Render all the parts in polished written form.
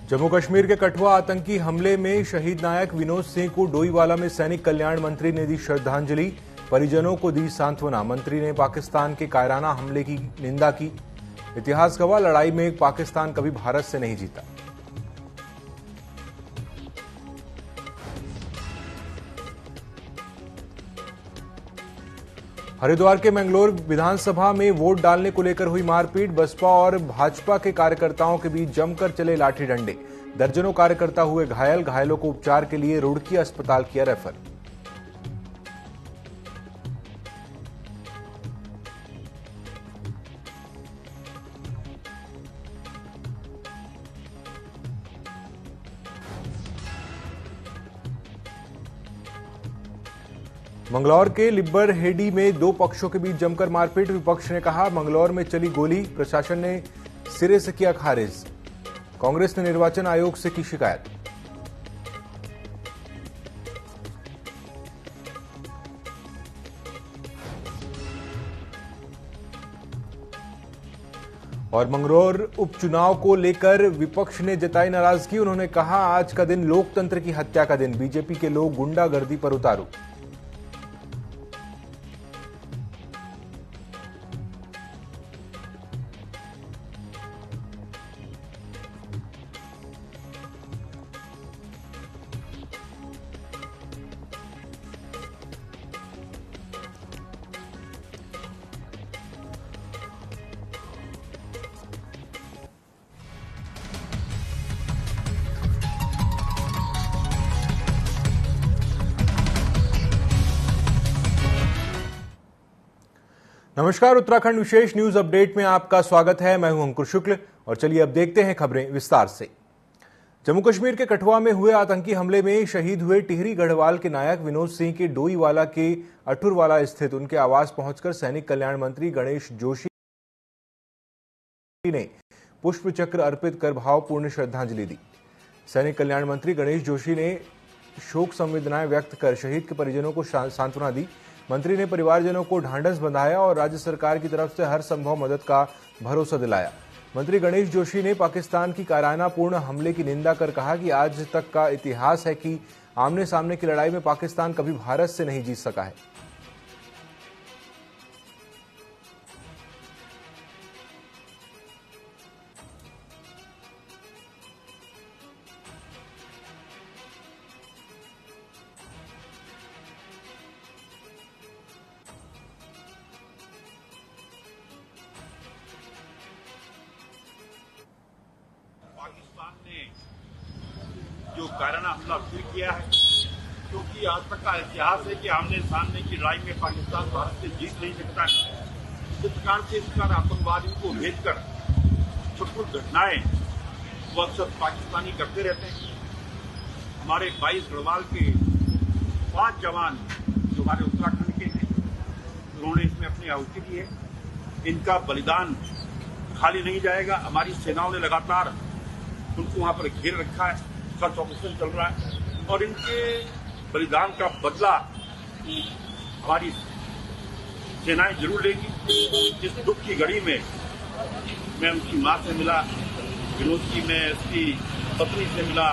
जम्मू कश्मीर के कठुआ आतंकी हमले में शहीद नायक विनोद सिंह को डोईवाला में सैनिक कल्याण मंत्री ने दी श्रद्धांजलि। परिजनों को दी सांत्वना। मंत्री ने पाकिस्तान के कायराना हमले की निंदा की। इतिहास गवाह, लड़ाई में पाकिस्तान कभी भारत से नहीं जीता। हरिद्वार के मैंगलोर विधानसभा में वोट डालने को लेकर हुई मारपीट। बसपा और भाजपा के कार्यकर्ताओं के बीच जमकर चले लाठी डंडे। दर्जनों कार्यकर्ता हुए घायल। घायलों को उपचार के लिए रुड़की अस्पताल किया रेफर। मंगलौर के लिब्बर हेडी में दो पक्षों के बीच जमकर मारपीट। विपक्ष ने कहा मंगलौर में चली गोली, प्रशासन ने सिरे से किया खारिज। कांग्रेस ने निर्वाचन आयोग से की शिकायत। और मंगलौर उपचुनाव को लेकर विपक्ष ने जताई नाराजगी। उन्होंने कहा आज का दिन लोकतंत्र की हत्या का दिन। बीजेपी के लोग गुंडागर्दी पर उतारू। नमस्कार, उत्तराखंड विशेष न्यूज अपडेट में आपका स्वागत है। मैं हूं अंकुर शुक्ल और चलिए अब देखते हैं खबरें विस्तार से। जम्मू कश्मीर के कठुआ में हुए आतंकी हमले में शहीद हुए टिहरी गढ़वाल के नायक विनोद सिंह के डोईवाला के अठुरवाला स्थित उनके आवास पहुंचकर सैनिक कल्याण मंत्री गणेश जोशी ने पुष्प चक्र अर्पित कर भावपूर्ण श्रद्धांजलि दी। सैनिक कल्याण मंत्री गणेश जोशी ने शोक संवेदनाएं व्यक्त कर शहीद के परिजनों को सांत्वना दी। मंत्री ने परिवारजनों को ढांढस बंधाया और राज्य सरकार की तरफ से हर संभव मदद का भरोसा दिलाया। मंत्री गणेश जोशी ने पाकिस्तान की कायरानापूर्ण हमले की निंदा कर कहा कि आज तक का इतिहास है कि आमने सामने की लड़ाई में पाकिस्तान कभी भारत से नहीं जीत सका है। पाकिस्तान ने जो कायराना हमला फिर किया है, क्योंकि आज तक का इतिहास है कि आमने सामने की लड़ाई में पाकिस्तान भारत से जीत नहीं सकता है। इस प्रकार आतंकवादियों को भेजकर छुटपुट घटनाएं वो अक्सर पाकिस्तानी करते रहते हैं। हमारे 22 गढ़वाल के 5 जवान जो हमारे उत्तराखंड के हैं, उन्होंने इसमें अपनी आहुति दी है। इनका बलिदान खाली नहीं जाएगा। हमारी सेनाओं ने लगातार उनको वहां पर घेर रखा है, सर्च ऑपरेशन चल रहा है और इनके बलिदान का बदला हमारी सेनाएं जरूर लेगी। इस दुख की घड़ी में मैं उनकी मां से मिला, विनोद की मैं उसकी पत्नी से मिला,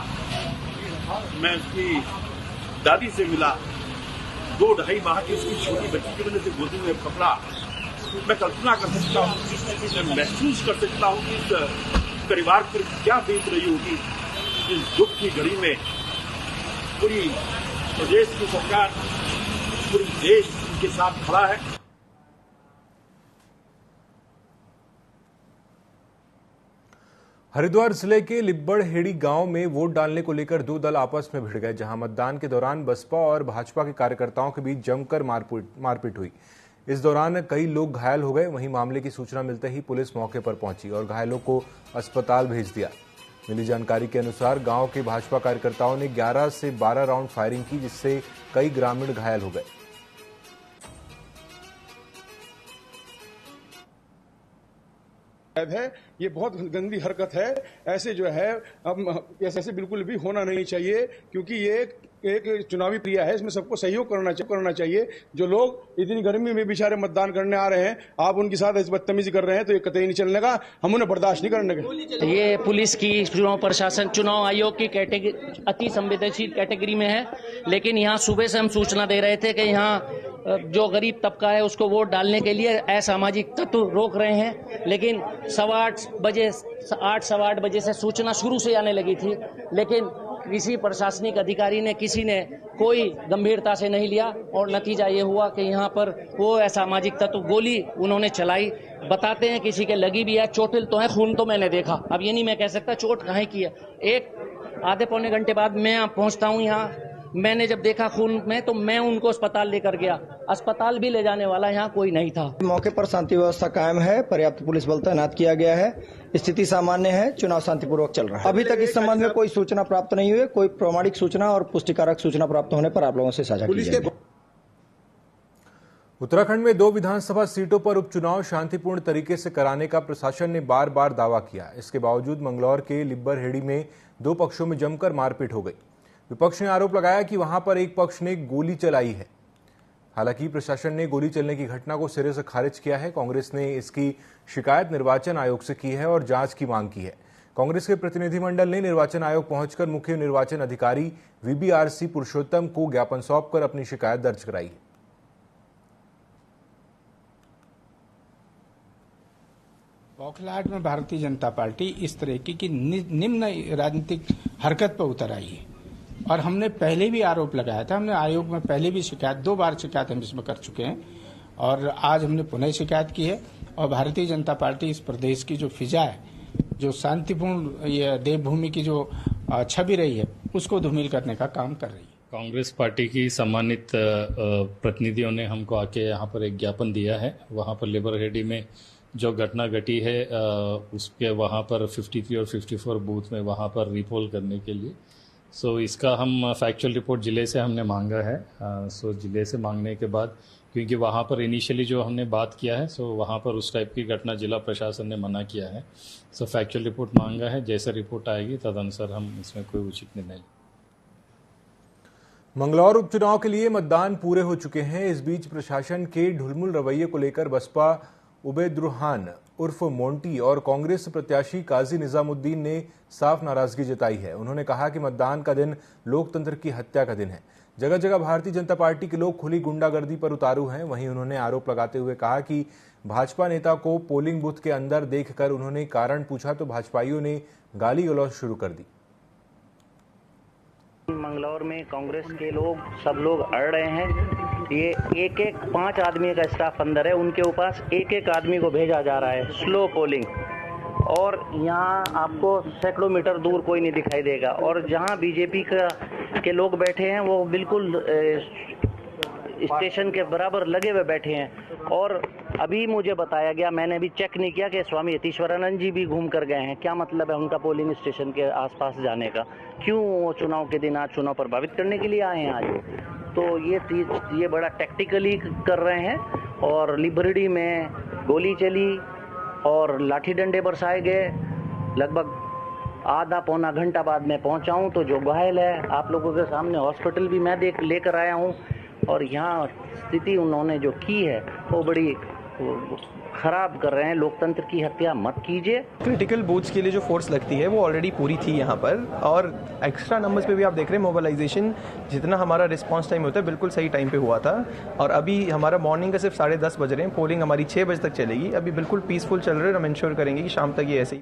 मैं उसकी दादी से मिला। 2-2.5 माह की उसकी छोटी बच्ची की वजह से गोदी में पकड़ा। मैं कल्पना कर सकता हूँ, मैं महसूस कर सकता हूँ कि इस परिवार पर क्या बीत रही होगी। इस दुख की घड़ी में पूरी प्रदेश की सरकार, पूरी देश उनके साथ खड़ा है। हरिद्वार जिले के लिब्बड़ हेड़ी गांव में वोट डालने को लेकर दो दल आपस में भिड़ गए, जहां मतदान के दौरान बसपा और भाजपा के कार्यकर्ताओं के बीच जमकर मारपीट हुई। इस दौरान कई लोग घायल हो गए। वहीं मामले की सूचना मिलते ही पुलिस मौके पर पहुंची और घायलों को अस्पताल भेज दिया। मिली जानकारी के अनुसार गांव के भाजपा कार्यकर्ताओं ने 11 से 12 राउंड फायरिंग की, जिससे कई ग्रामीण घायल हो गए। है ये बहुत गंदी हरकत है। ऐसे जो है अब ऐसे बिल्कुल भी होना नहीं चाहिए, क्योंकि ये एक चुनावी क्रिया है, इसमें सबको सहयोग करना चाहिए। जो लोग इतनी गर्मी में बेचारे मतदान करने आ रहे हैं, आप उनके साथ ऐसी बदतमीजी कर रहे हैं, तो ये कतई नहीं चलने का, हम उन्हें बर्दाश्त नहीं करने का। ये पुलिस की, चुनाव प्रशासन, चुनाव आयोग की कैटेगरी अति संवेदनशील कैटेगरी में है, लेकिन यहाँ सुबह से हम सूचना दे रहे थे कि यहाँ जो गरीब तबका है उसको वोट डालने के लिए असामाजिक तत्व रोक रहे हैं, लेकिन 8:15 बजे से सूचना शुरू से आने लगी थी, लेकिन किसी प्रशासनिक अधिकारी ने, किसी ने कोई गंभीरता से नहीं लिया और नतीजा ये हुआ कि यहाँ पर वो असामाजिक तत्व गोली उन्होंने चलाई। बताते हैं किसी के लगी भी है, चोटिल तो है, खून तो मैंने देखा, अब ये नहीं मैं कह सकता चोट कहाँ की है। एक आधे पौने घंटे बाद मैं पहुँचता हूँ यहाँ, मैंने जब देखा खून में तो मैं उनको अस्पताल लेकर गया, अस्पताल भी ले जाने वाला यहाँ कोई नहीं था। मौके पर शांति व्यवस्था कायम है, पर्याप्त पुलिस बल तैनात किया गया है, स्थिति सामान्य है, चुनाव शांतिपूर्वक चल रहा है। अभी तक इस संबंध में कोई सूचना प्राप्त नहीं हुई है, कोई प्रामाणिक सूचना और पुष्टिकारक सूचना प्राप्त होने पर आप लोगों से साझा की जाएगी। उत्तराखंड में 2 विधानसभा सीटों पर उपचुनाव शांतिपूर्ण तरीके से कराने का प्रशासन ने बार बार दावा किया। इसके बावजूद मंगलौर के लिब्बर हेड़ी में 2 पक्षों में जमकर मारपीट हो गई। विपक्ष ने आरोप लगाया कि वहां पर एक पक्ष ने गोली चलाई है। हालांकि प्रशासन ने गोली चलने की घटना को सिरे से खारिज किया है। कांग्रेस ने इसकी शिकायत निर्वाचन आयोग से की है और जांच की मांग की है। कांग्रेस के प्रतिनिधिमंडल ने निर्वाचन आयोग पहुंचकर मुख्य निर्वाचन अधिकारी VBRC पुरुषोत्तम को ज्ञापन सौंपकर अपनी शिकायत दर्ज कराई है। बौखलाहट में भारतीय जनता पार्टी इस तरह की निम्न राजनीतिक हरकत पर उतर आई है और हमने पहले भी आरोप लगाया था। हमने आयोग में पहले भी शिकायत, 2 बार शिकायत हम इसमें कर चुके हैं और आज हमने पुनः शिकायत की है। और भारतीय जनता पार्टी इस प्रदेश की जो फिजा है, जो शांतिपूर्ण ये देवभूमि की जो छवि रही है, उसको धूमिल करने का काम कर रही है। कांग्रेस पार्टी की सम्मानित प्रतिनिधियों ने हमको आके यहाँ पर एक ज्ञापन दिया है। वहाँ पर लिबर हेडी में जो घटना घटी है उसके वहाँ पर 53 और 54 बूथ में वहाँ पर रिपोल करने के लिए। सो इसका हम फैक्चुअल रिपोर्ट जिले से हमने मांगा है। सो जिले से मांगने के बाद, क्योंकि वहाँ पर इनिशियली जो हमने बात किया है, सो वहाँ पर उस टाइप की घटना जिला प्रशासन ने मना किया है। सो फैक्चुअल रिपोर्ट मांगा है, जैसे रिपोर्ट आएगी तदनुसार हम इसमें कोई उचित निर्णय लें। मंगलौर उपचुनाव के लिए मतदान पूरे हो चुके हैं। इस बीच प्रशासन के ढुलमुल रवैये को लेकर बसपा उबैदुर्रहान उर्फ मोंटी और कांग्रेस प्रत्याशी काजी निजामुद्दीन ने साफ नाराजगी जताई है। उन्होंने कहा कि मतदान का दिन लोकतंत्र की हत्या का दिन है। जगह जगह भारतीय जनता पार्टी के लोग खुली गुंडागर्दी पर उतारू हैं। वहीं उन्होंने आरोप लगाते हुए कहा कि भाजपा नेता को पोलिंग बूथ के अंदर देखकर उन्होंने कारण पूछा तो भाजपाइयों ने गाली गलौज शुरू कर दी। मंगलौर में कांग्रेस के लोग, सब लोग अड़ रहे हैं। ये एक 5 आदमी का स्टाफ अंदर है, उनके पास एक आदमी को भेजा जा रहा है, स्लो पोलिंग। और यहाँ आपको सैकड़ों मीटर दूर कोई नहीं दिखाई देगा। और जहाँ बीजेपी के लोग बैठे हैं वो बिल्कुल स्टेशन के बराबर लगे हुए बैठे हैं। और अभी मुझे बताया गया, मैंने अभी चेक नहीं किया, कि स्वामी यतीश्वरानंद जी भी घूम कर गए हैं। क्या मतलब है उनका पोलिंग स्टेशन के आसपास जाने का? क्यों वो चुनाव के दिन आज चुनाव प्रभावित करने के लिए आए हैं आज? तो ये बड़ा टैक्टिकली कर रहे हैं। और लिबर्टी में गोली चली और लाठी डंडे बरसाए गए। लगभग आधा पौना घंटा बाद मैं पहुंचा हूं, तो जो घायल है आप लोगों के सामने हॉस्पिटल भी मैं लेकर आया हूं। और यहाँ स्थिति उन्होंने जो की है वो बड़ी खराब कर रहे हैं। लोकतंत्र की हत्या मत कीजिए। क्रिटिकल बूथ्स के लिए जो फोर्स लगती है वो ऑलरेडी पूरी थी यहाँ पर, और एक्स्ट्रा नंबर्स पे भी आप देख रहे हैं मोबिलाइजेशन, जितना हमारा रिस्पांस टाइम होता है बिल्कुल सही टाइम पे हुआ था। और अभी हमारा मॉर्निंग का सिर्फ 10:30 बज रहे हैं, पोलिंग हमारी 6 बजे तक चलेगी। अभी बिल्कुल पीसफुल चल रहे हैं। हम इंश्योर करेंगे कि शाम तक ये ऐसे ही।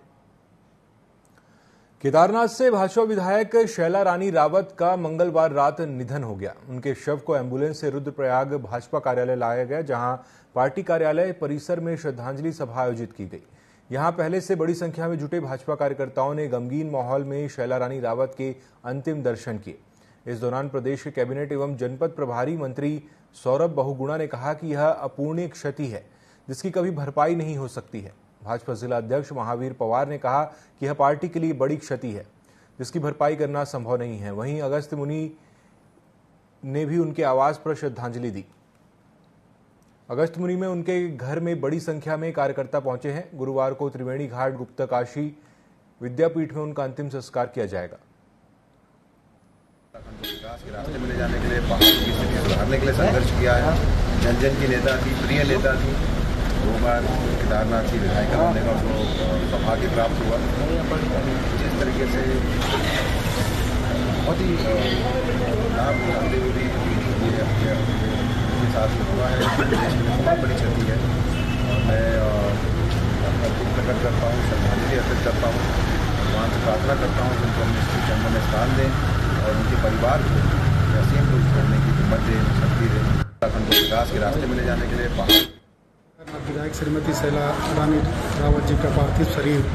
केदारनाथ से भाजपा विधायक शैला रानी रावत का मंगलवार रात निधन हो गया। उनके शव को एम्बुलेंस से रुद्रप्रयाग भाजपा कार्यालय लाया गया, जहां पार्टी कार्यालय परिसर में श्रद्धांजलि सभा आयोजित की गई। यहां पहले से बड़ी संख्या में जुटे भाजपा कार्यकर्ताओं ने गमगीन माहौल में शैला रानी रावत के अंतिम दर्शन किए। इस दौरान प्रदेश के कैबिनेट एवं जनपद प्रभारी मंत्री सौरभ बहुगुणा ने कहा कि यह अपूर्णीय क्षति है जिसकी कभी भरपाई नहीं हो सकती है। भाजपा जिला अध्यक्ष महावीर पवार ने कहा कि यह पार्टी के लिए बड़ी क्षति है जिसकी भरपाई करना संभव नहीं है। वहीं अगस्त मुनि ने भी उनके आवास पर श्रद्धांजलि दी। अगस्त मुनि में उनके घर में बड़ी संख्या में कार्यकर्ता पहुंचे हैं। गुरुवार को त्रिवेणी घाट गुप्तकाशी विद्यापीठ में उनका अंतिम संस्कार किया जाएगा। रास्ते में ले जाने के लिए पहाड़ की स्थिति सुधारने के लिए संघर्ष किया है। जन जन की नेता थी, प्रिय नेता थी। 2 बार केदारनाथ की विधायिका बनने का उनको सौभाग्य प्राप्त हुआ। जिस तरीके से बहुत ही लाभ उठाते हुए भी उनके साथ हुआ है, देश में बहुत बड़ी क्षति है। और मैं अपना दुख प्रकट करता हूँ, श्रद्धांजलि अर्पित करता हूँ, भगवान से प्रार्थना करता हूँ कि उनको अपने श्री चरणों में स्थान दें और उनके परिवार को असीम को छोड़ने की हिम्मत दें, शक्ति दें। उत्तराखंड को विकास के रास्ते में ले जाने के लिए विधायक श्रीमती शैला रानी रावत जी का पार्थिव शरीर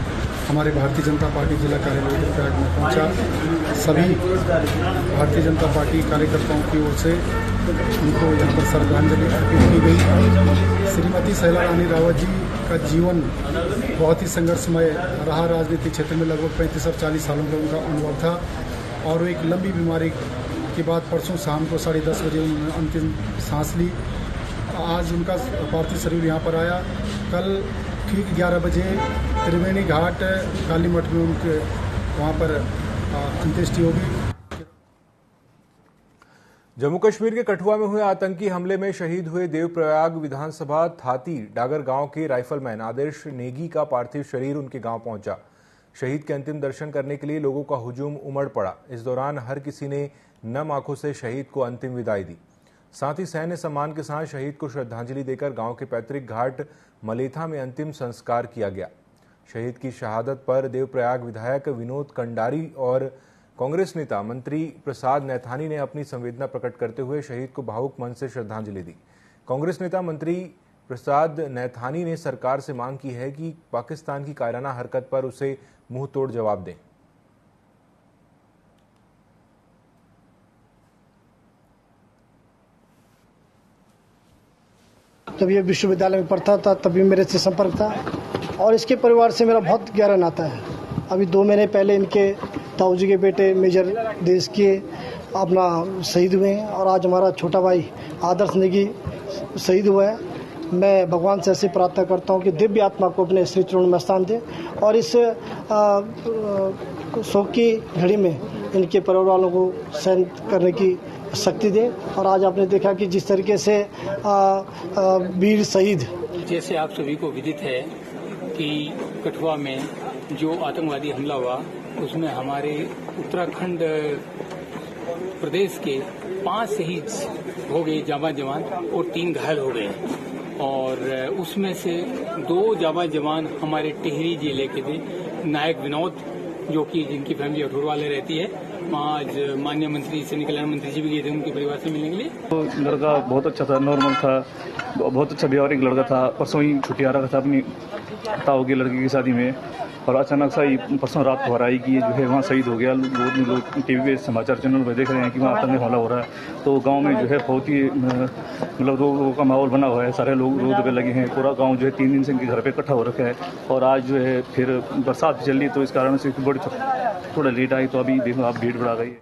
हमारे भारतीय जनता पार्टी जिला कार्यालय रुद्रप्रयाग में पहुंचा। सभी भारतीय जनता पार्टी कार्यकर्ताओं की ओर से उनको यहाँ पर श्रद्धांजलि अर्पित की गई। श्रीमती शैला रानी रावत जी का जीवन बहुत ही संघर्षमय रहा। राजनीतिक क्षेत्र में लगभग 35 और 40 सालों का उनका अनुभव था और एक लंबी बीमारी के बाद परसों शाम को 10:30 बजे उन्होंने अंतिम सांस ली। आज उनका पार्थिव शरीर यहाँ पर आया। कल ठीक 11 बजे त्रिवेणी घाट काली मठ में उनके वहाँ पर अंत्येष्टि होगी। जम्मू कश्मीर के कठुआ में हुए आतंकी हमले में शहीद हुए देवप्रयाग विधानसभा थाती डागर गांव के राइफलमैन आदर्श नेगी का पार्थिव शरीर उनके गांव पहुंचा। शहीद के अंतिम दर्शन करने के लिए लोगों का हुजूम उमड़ पड़ा। इस दौरान हर किसी ने नम आंखों से शहीद को अंतिम विदाई दी। साथ ही सैन्य सम्मान के साथ शहीद को श्रद्धांजलि देकर गांव के पैतृक घाट मलेथा में अंतिम संस्कार किया गया। शहीद की शहादत पर देवप्रयाग विधायक विनोद कंडारी और कांग्रेस नेता मंत्री प्रसाद नैथानी ने अपनी संवेदना प्रकट करते हुए शहीद को भावुक मन से श्रद्धांजलि दी। कांग्रेस नेता मंत्री प्रसाद नैथानी ने सरकार से मांग की है कि पाकिस्तान की कायराना हरकत पर उसे मुंह तोड़ जवाब दें। जब ये विश्वविद्यालय में पढ़ता था तभी मेरे से संपर्क था और इसके परिवार से मेरा बहुत गहरा नाता है। अभी 2 महीने पहले इनके ताऊजी के बेटे मेजर देश के अपना शहीद हुए हैं और आज हमारा छोटा भाई आदर्श नेगी शहीद हुआ है। मैं भगवान से ऐसी प्रार्थना करता हूँ कि दिव्य आत्मा को अपने श्री चरणों में स्थान दे और इस शोक की घड़ी में इनके परिवार वालों को सहन करने की शक्ति दे। और आज आपने देखा कि जिस तरीके से वीर शहीद, जैसे आप सभी को विदित है कि कठुआ में जो आतंकवादी हमला हुआ उसमें हमारे उत्तराखंड प्रदेश के 5 शहीद हो गए जाबाज जवान और 3 घायल हो गए और उसमें से 2 जाबाज जवान हमारे टिहरी जिले के थे। नायक विनोद जो कि जिनकी फैमिली अठूर वाले रहती है, आज माननीय मंत्री सैनिक कल्याण मंत्री जी भी गए थे उनके परिवार से मिलने के लिए। तो लड़का बहुत अच्छा था, नॉर्मल था, बहुत अच्छा व्यवहारिक लड़का था। परसों ही छुट्टी आ रहा था अपनी ताऊ की लड़की की शादी में और अचानक सा ही परसों रात को हराई कि जो है वहाँ शहीद हो गया। लोग टीवी पे समाचार चैनल पर देख रहे हैं कि वहाँ आतंकी हमला हो रहा है। तो गांव में जो है बहुत ही मतलब रोग का माहौल बना हुआ है। सारे लोग रोड पे लगे हैं। पूरा गांव जो है 3 दिन से इनके घर पे इकट्ठा हो रखा है और आज जो है फिर बरसात चल रही तो इस कारण से बड़ी थोड़ा लेट आई। तो अभी देखो आप भीड़ बढ़ा गई है।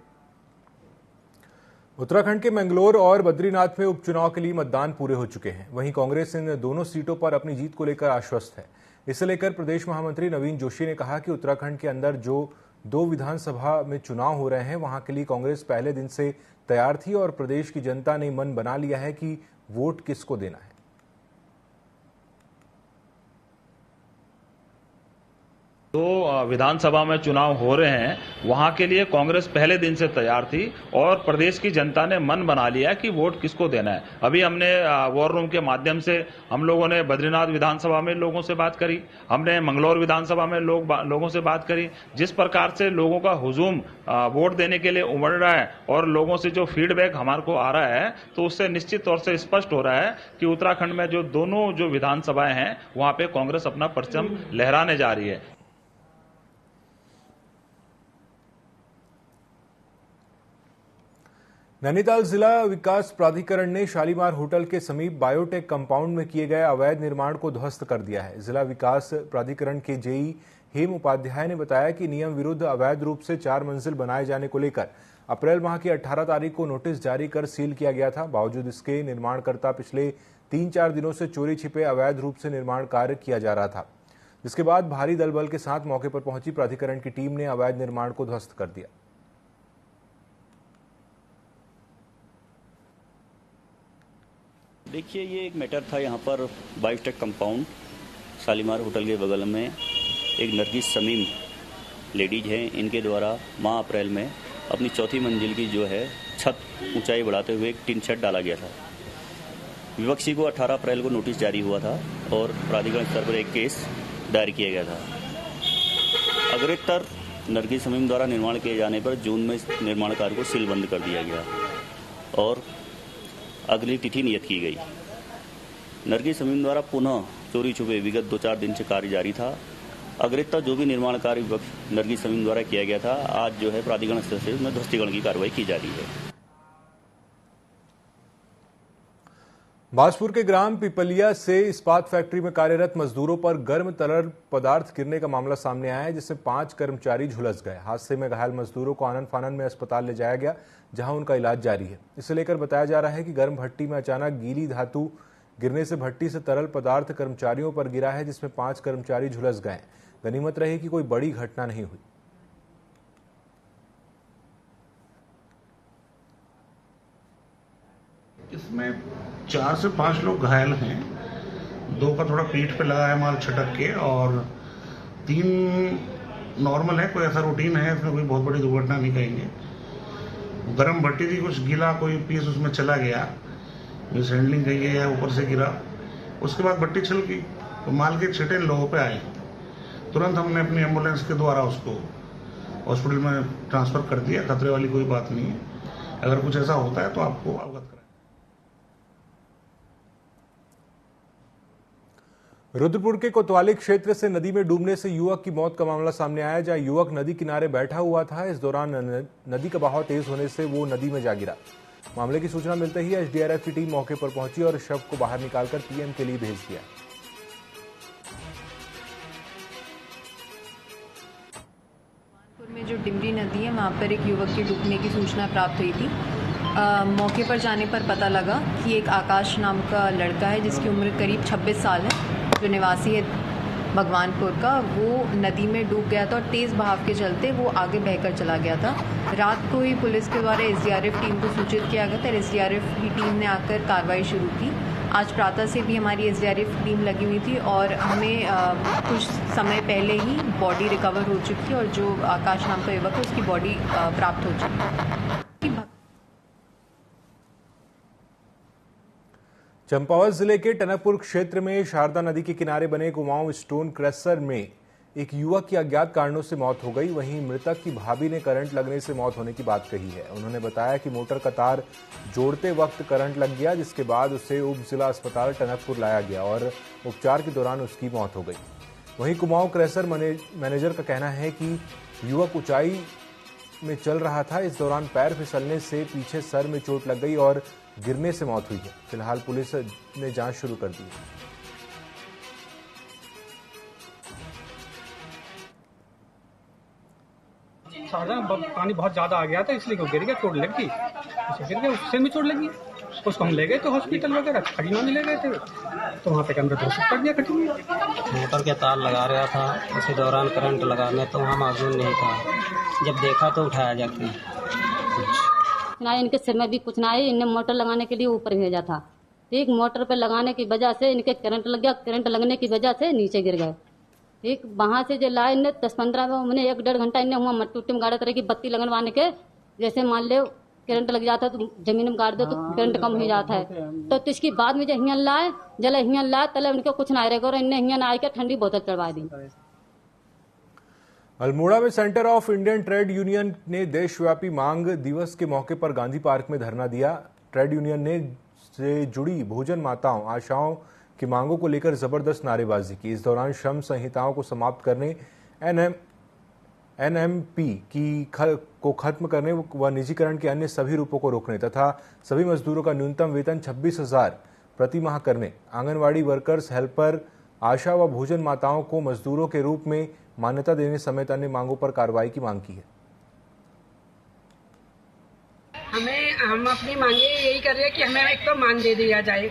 उत्तराखंड के मैंगलोर और बद्रीनाथ में उपचुनाव के लिए मतदान पूरे हो चुके हैं। वहीं कांग्रेस इन दोनों सीटों पर अपनी जीत को लेकर आश्वस्त है। इसे लेकर प्रदेश महामंत्री नवीन जोशी ने कहा कि उत्तराखंड के अंदर जो 2 विधानसभा में चुनाव हो रहे हैं वहां के लिए कांग्रेस पहले दिन से तैयार थी और प्रदेश की जनता ने मन बना लिया है कि वोट किसको देना है। जो विधानसभा में चुनाव हो रहे हैं वहां के लिए कांग्रेस पहले दिन से तैयार थी और प्रदेश की जनता ने मन बना लिया कि वोट किसको देना है। अभी हमने वॉर रूम के माध्यम से हम लोगों ने बद्रीनाथ विधानसभा में लोगों से बात करी, हमने मंगलौर विधानसभा में लोगों से बात करी। जिस प्रकार से लोगों का हुजूम वोट देने के लिए उमड़ रहा है और लोगों से जो फीडबैक हमारे को आ रहा है तो उससे निश्चित तौर से स्पष्ट हो रहा है कि उत्तराखंड में जो दोनों जो विधानसभाएं हैं वहां पे कांग्रेस अपना परचम लहराने जा रही है। नैनीताल जिला विकास प्राधिकरण ने शालीमार होटल के समीप बायोटेक कंपाउंड में किए गए अवैध निर्माण को ध्वस्त कर दिया है। जिला विकास प्राधिकरण के जेई हेम उपाध्याय ने बताया कि नियम विरुद्ध अवैध रूप से 4 मंजिल बनाए जाने को लेकर अप्रैल माह की 18 तारीख को नोटिस जारी कर सील किया गया था। बावजूद इसके निर्माणकर्ता पिछले 3-4 दिनों से चोरी छिपे अवैध रूप से निर्माण कार्य किया जा रहा था, जिसके बाद भारी दलबल के साथ मौके पर पहुंची प्राधिकरण की टीम ने अवैध निर्माण को ध्वस्त कर दिया। देखिए, ये एक मैटर था यहाँ पर बायोटेक कंपाउंड शालीमार होटल के बगल में एक नरगिस समीम लेडीज हैं, इनके द्वारा माह अप्रैल में अपनी चौथी मंजिल की जो है छत ऊंचाई बढ़ाते हुए एक टिन शेड डाला गया था। विपक्षी को 18 अप्रैल को नोटिस जारी हुआ था और प्राधिकरण स्तर पर एक केस दायर किया गया था। अग्रेतर नरगिस समीम द्वारा निर्माण किए जाने पर जून में निर्माण कार्य को सीलबंद कर दिया गया और अगली तिथि नियत की गई। नरगिस समीम द्वारा पुनः चोरी छुपे विगत 2-4 दिन से कार्य जारी था। अग्रेतर जो भी निर्माण कार्य नरगिस समीम द्वारा किया गया था, आज जो है प्राधिकरण स्तर से उसमें ध्वस्तीकरण की कार्रवाई की जा रही है। बाजपुर के ग्राम पिपलिया से इस्पात फैक्ट्री में कार्यरत मजदूरों पर गर्म तरल पदार्थ गिरने का मामला सामने आया है, जिसमें 5 कर्मचारी झुलस गए। हादसे में घायल मजदूरों को आनन फानन में अस्पताल ले जाया गया, जहां उनका इलाज जारी है। इसे लेकर बताया जा रहा है कि गर्म भट्टी में अचानक गीली धातु गिरने से भट्टी से तरल पदार्थ कर्मचारियों पर गिरा है, जिसमें 5 कर्मचारी झुलस गए। गनीमत रही कि कोई बड़ी घटना नहीं हुई। इसमें 4 से 5 लोग घायल हैं, 2 का थोड़ा पीठ पे लगा है माल छटक के और 3 नॉर्मल है, कोई ऐसा रूटीन है, इसमें कोई बहुत बड़ी दुर्घटना नहीं कहेंगे। गर्म भट्टी थी, कुछ गीला कोई पीस उसमें चला गया, मिस हैंडलिंग कही है या ऊपर से गिरा, उसके बाद भट्टी छल गई तो माल के छींटे लोगों पे आए। तुरंत हमने अपनी एम्बुलेंस के द्वारा उसको हॉस्पिटल में ट्रांसफर कर दिया। खतरे वाली कोई बात नहीं है, अगर कुछ ऐसा होता है तो आपको अवगत कराएं। रुद्रपुर के कोतवाली क्षेत्र से नदी में डूबने से युवक की मौत का मामला सामने आया, जहां युवक नदी किनारे बैठा हुआ था। इस दौरान नदी का बहाव तेज होने से वो नदी में जा गिरा। मामले की सूचना मिलते ही एसडीआरएफ की टीम मौके पर पहुंची और शव को बाहर निकालकर पीएम के लिए भेज दिया। में जो डिमरी नदी है, वहाँ पर एक युवक के डूबने की सूचना प्राप्त हुई थी। मौके पर जाने पर पता लगा कि एक आकाश नाम का लड़का है, जिसकी उम्र करीब 26 साल है, जो निवासी है भगवानपुर का, वो नदी में डूब गया था और तेज़ बहाव के चलते वो आगे बहकर चला गया था। रात को ही पुलिस के द्वारा एसडीआरएफ टीम को सूचित किया गया था। एसडीआरएफ की टीम ने आकर कार्रवाई शुरू की। आज प्रातः से भी हमारी एसडीआरएफ टीम लगी हुई थी और हमें कुछ समय पहले ही बॉडी रिकवर हो चुकी है और जो आकाश नाम का युवक है उसकी बॉडी प्राप्त हो चुकी है। चंपावत जिले के टनकपुर क्षेत्र में शारदा नदी के किनारे बने कुमाऊं स्टोन क्रशर में एक युवक की अज्ञात कारणों से मौत हो गई। वहीं मृतक की भाभी ने करंट लगने से मौत होने की बात कही है। उन्होंने बताया कि मोटर का तार जोड़ते वक्त करंट लग गया, जिसके बाद उसे उप जिला अस्पताल टनकपुर लाया गया और उपचार के दौरान उसकी मौत हो गई। वहीं कुमाऊं क्रशर मैनेजर का कहना है कि युवक ऊंचाई में चल रहा था। इस दौरान पैर फिसलने से पीछे सर में चोट लग गई और गिरने से मौत हुई है। फिलहाल पुलिस ने जांच शुरू कर दी है। पानी बहुत ज्यादा आ गया था, इसलिए वो गिर गया, चोट लग गई, गिर गया, उससे भी चोट लगी। उसको हम ले गए तो हॉस्पिटल वगैरह खड़ीमा में ले गए थे, तो वहाँ पे कैमरा घोषित कर दिया खड़ी में। मोटर के तार लगा रहा था, उसी दौरान करंट लगा, मैं तो वहाँ मौजूद नहीं था। जब देखा तो उठाया जाके ना, इनके सिर में भी कुछ ना है। इन्हें मोटर लगाने के लिए ऊपर भेजा था, ठीक, मोटर पे लगाने की वजह से इनके करंट लग गया, करंट लगने की वजह से नीचे गिर गए। ठीक, वहाँ से जो लाए इन्हें 10-15 में 1-1.5 घंटा इन्हें हुआ मट्टी में गाड़ा तरह की बत्ती लगवाने के, जैसे मान लो करंट लग जाता तो जमीन में गाड़ दो तो करंट कम हो जाता है। तो इसकी बाद में जो हियाँ लाए, जला हियाँ लाए, तले उनको कुछ ना रहेगा और इन्हें हियाँ ना आकर ठंडी बोतल चढ़वा दी। अल्मोड़ा में centre of Indian trade union ने देशव्यापी मांग दिवस के मौके पर गांधी पार्क में धरना दिया। ट्रेड यूनियन ने से जुड़ी भोजन माताओं आशाओं की मांगों को लेकर जबरदस्त नारेबाजी की। इस दौरान श्रम संहिताओं को समाप्त करने, एनएमपी को खत्म करने व निजीकरण के अन्य सभी रूपों को रोकने तथा सभी मजदूरों का न्यूनतम वेतन 26,000 प्रति माह करने, आंगनवाड़ी वर्कर्स, हेल्पर, आशा व भोजन माताओं को मजदूरों के रूप में मान्यता देने समेत अन्य मांगों पर कार्रवाई की मांग की है। हम अपनी मांगे यही कर रहे हैं कि हमें एक तो मान दे दिया जाए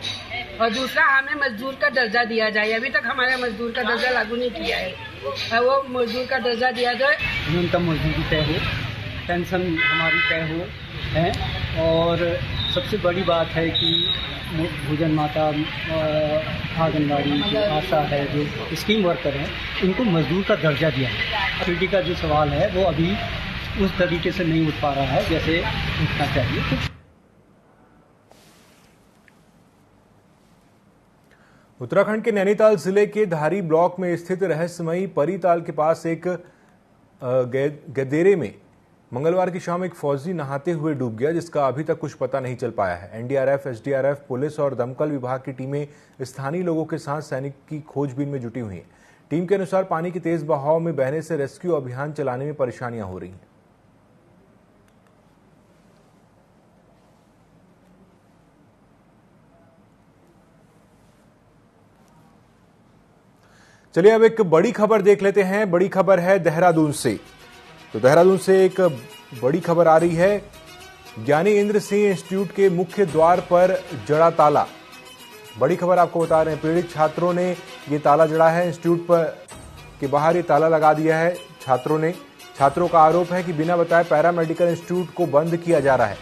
और दूसरा हमें मजदूर का दर्जा दिया जाए। अभी तक हमारा मजदूर का दर्जा लागू नहीं किया है, वो मजदूर का दर्जा दिया जाए। न्यूनतम मजदूरी तय हो, पेंशन हमारी तय हो है, और सबसे बड़ी बात है कि भोजन माता, आंगनबाड़ी, जो आशा है, जो स्कीम वर्कर हैं, इनको मजदूर का दर्जा दिया है। सिटी का जो सवाल है वो अभी उस तरीके से नहीं उठ पा रहा है जैसे उठना चाहिए। उत्तराखंड के नैनीताल जिले के धारी ब्लॉक में स्थित रहस्यमयी परीताल के पास एक गदेरे में मंगलवार की शाम एक फौजी नहाते हुए डूब गया, जिसका अभी तक कुछ पता नहीं चल पाया है। एनडीआरएफ, एसडीआरएफ, पुलिस और दमकल विभाग की टीमें स्थानीय लोगों के साथ सैनिक की खोजबीन में जुटी हुई हैं। टीम के अनुसार पानी के तेज बहाव में बहने से रेस्क्यू अभियान चलाने में परेशानियां हो रही हैं। चलिए अब एक बड़ी खबर देख लेते हैं। बड़ी खबर है देहरादून से। तो देहरादून से एक बड़ी खबर आ रही है। ज्ञानी इंद्र सिंह इंस्टीट्यूट के मुख्य द्वार पर जड़ा ताला। बड़ी खबर आपको बता रहे हैं, पीड़ित छात्रों ने ये ताला जड़ा है। इंस्टीट्यूट पर के बाहर ये ताला लगा दिया है छात्रों ने। छात्रों का आरोप है कि बिना बताए पैरामेडिकल इंस्टीट्यूट को बंद किया जा रहा है।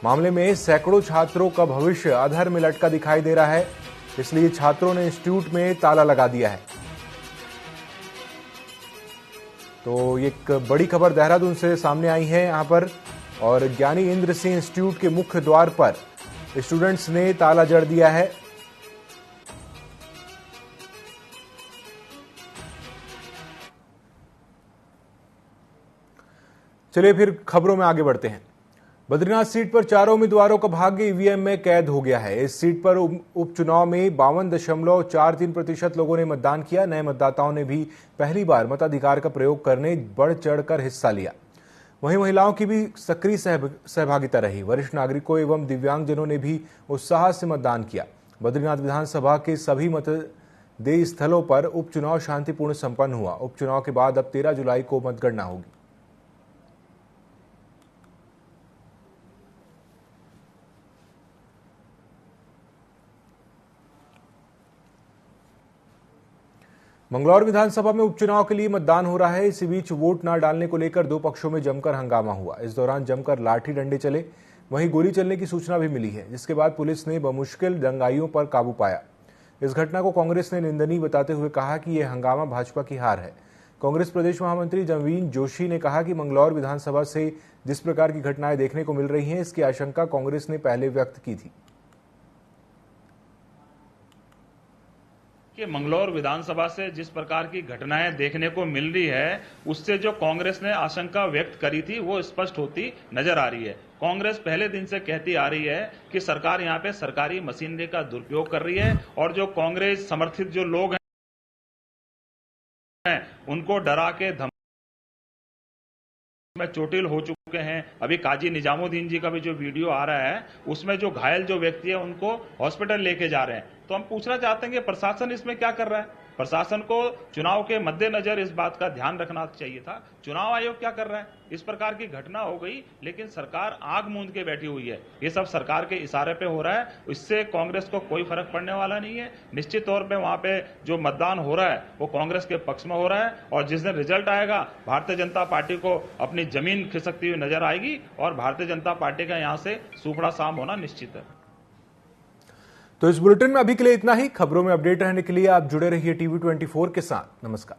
मामले में सैकड़ों छात्रों का भविष्य अधर में लटका दिखाई दे रहा है, इसलिए छात्रों ने इंस्टीट्यूट में ताला लगा दिया है। तो एक बड़ी खबर देहरादून से सामने आई है यहां पर, और ज्ञानी इंद्र सिंह इंस्टीट्यूट के मुख्य द्वार पर स्टूडेंट्स ने ताला जड़ दिया है। चलिए फिर खबरों में आगे बढ़ते हैं। बद्रीनाथ सीट पर चारों उम्मीदवारों का भाग्य ईवीएम में कैद हो गया है। इस सीट पर उपचुनाव में 52.43% लोगों ने मतदान किया। नए मतदाताओं ने भी पहली बार मताधिकार का प्रयोग करने बढ़ चढ़कर हिस्सा लिया। वहीं महिलाओं की भी सक्रिय सहभागिता रही। वरिष्ठ नागरिकों एवं दिव्यांगजनों ने भी उत्साह से मतदान किया। बद्रीनाथ विधानसभा के सभी मतदेय स्थलों पर उपचुनाव शांतिपूर्ण संपन्न हुआ। उपचुनाव के बाद अब 13 जुलाई को मतगणना होगी। मंगलौर विधानसभा में उपचुनाव के लिए मतदान हो रहा है। इसी बीच वोट न डालने को लेकर दो पक्षों में जमकर हंगामा हुआ। इस दौरान जमकर लाठी डंडे चले, वहीं गोली चलने की सूचना भी मिली है, जिसके बाद पुलिस ने बमुश्किल दंगाइयों पर काबू पाया। इस घटना को कांग्रेस ने निंदनीय बताते हुए कहा कि यह हंगामा भाजपा की हार है। कांग्रेस प्रदेश महामंत्री जमीन जोशी ने कहा कि मंगलौर विधानसभा से जिस प्रकार की घटनाएं देखने को मिल रही हैं, इसकी आशंका कांग्रेस ने पहले व्यक्त की थी कि मंगलौर विधानसभा से जिस प्रकार की घटनाएं देखने को मिल रही है, उससे जो कांग्रेस ने आशंका व्यक्त करी थी वो स्पष्ट होती नजर आ रही है। कांग्रेस पहले दिन से कहती आ रही है कि सरकार यहाँ पे सरकारी मशीनरी का दुरुपयोग कर रही है, और जो कांग्रेस समर्थित जो लोग हैं उनको डरा के में चोटिल हो चुके हैं। अभी काजी निजामुद्दीन जी का भी जो वीडियो आ रहा है, उसमें जो घायल जो व्यक्ति है उनको हॉस्पिटल लेके जा रहे हैं। तो हम पूछना चाहते हैं कि प्रशासन इसमें क्या कर रहा है। प्रशासन को चुनाव के मद्देनजर इस बात का ध्यान रखना चाहिए था। चुनाव आयोग क्या कर रहा है? इस प्रकार की घटना हो गई, लेकिन सरकार आग मूंद के बैठी हुई है। ये सब सरकार के इशारे पे हो रहा है, इससे कांग्रेस को कोई फर्क पड़ने वाला नहीं है। निश्चित तौर पे वहां पे जो मतदान हो रहा है वो कांग्रेस के पक्ष में हो रहा है, और जिस दिन रिजल्ट आएगा भारतीय जनता पार्टी को अपनी जमीन खिसकती हुई नजर आएगी, और भारतीय जनता पार्टी का यहां से सूपड़ा साम होना निश्चित है। तो इस बुलेटिन में अभी के लिए इतना ही। खबरों में अपडेट रहने के लिए आप जुड़े रहिए टीवी 24 के साथ। नमस्कार।